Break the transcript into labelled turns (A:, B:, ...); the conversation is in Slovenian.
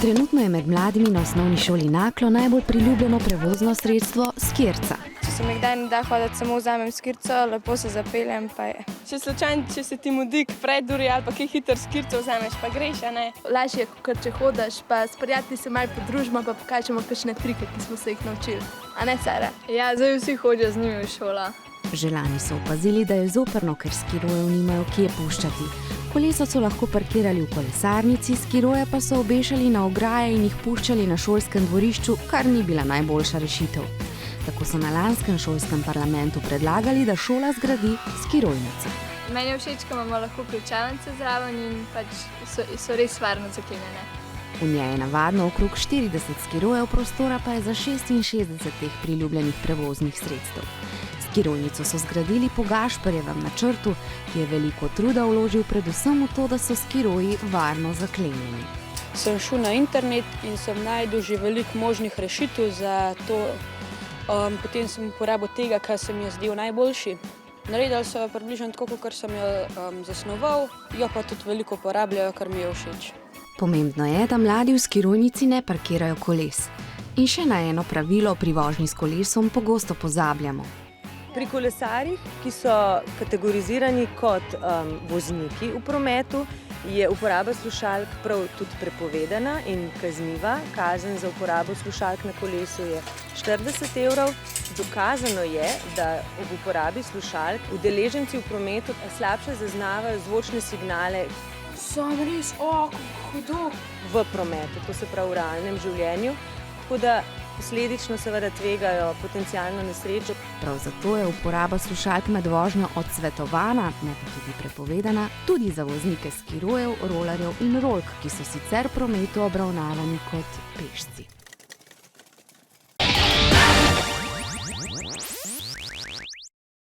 A: Trenutno je med mladimi na osnovni šoli Naklo najbolj priljubljeno prevozno sredstvo skirca.
B: Če se mi kdaj ne da hoditi, samo vzamem skirco, lepo se zapeljem, pa je. Če se ti mudi preduri ali pa kaj hiter skirco vzameš, pa greš, a ne? Lažje, kot če hodaš, pa s prijatelji se malo podružimo, pa pokažemo kakšne trike, ki smo se jih naučili. A ne, Sara? Ja, zdaj vsi hodijo z njimi v šola.
A: Že lani so opazili, da je zoprno, ker skirojev nimajo kje puščati. Koleso so lahko parkirali v kolesarnici, skiroje pa so obešali na ograje in jih puščali na šolskem dvorišču, kar ni bila najboljša rešitev. Tako so na lanskem šolskem parlamentu predlagali, da šola zgradi skirojnico.
B: Meni je všeč, ko imamo lahko ključavnice zraven in pač so res varno zaklenjene.
A: V njej je navadno okrog 40 skirojev, prostora pa je za 66 teh priljubljenih prevoznih sredstev. Skirojnico so zgradili po Gašperjevem načrtu, ki je veliko truda vložil predvsem v to, da so skiroji varno zaklenjeni.
C: Sem šel na internet in sem našel že veliko možnih rešitev za to. Potem sem uporabil tega, kar se mi je zdel najboljši. Naredili so jo približno tako, kot sem jo zasnoval, jo pa tudi veliko uporabljajo, kar mi je všeč.
A: Pomembno je, da mladi v skirojnici ne parkirajo koles. In še na eno pravilo pri vožnji s kolesom pogosto pozabljamo.
D: Pri kolesarjih, ki so kategorizirani kot vozniki v prometu, je uporaba slušalk prav tudi prepovedana in kazniva. Kazen za uporabo slušalk na kolesu je 40 €. Dokazano je, da ob uporabi slušalk udeleženci v prometu slabše zaznavajo zvočne signale.
B: Sam res, hudo.
D: V prometu, to se pravi v realnem življenju. Tako da posledično seveda tvegajo potencialno nesrečo.
A: Prav zato je uporaba slušalk med vožnjo odsvetovana, ne pa tudi prepovedana, tudi za voznike skirojev, rolerjev in rolk, ki so sicer v prometu obravnavani kot pešci.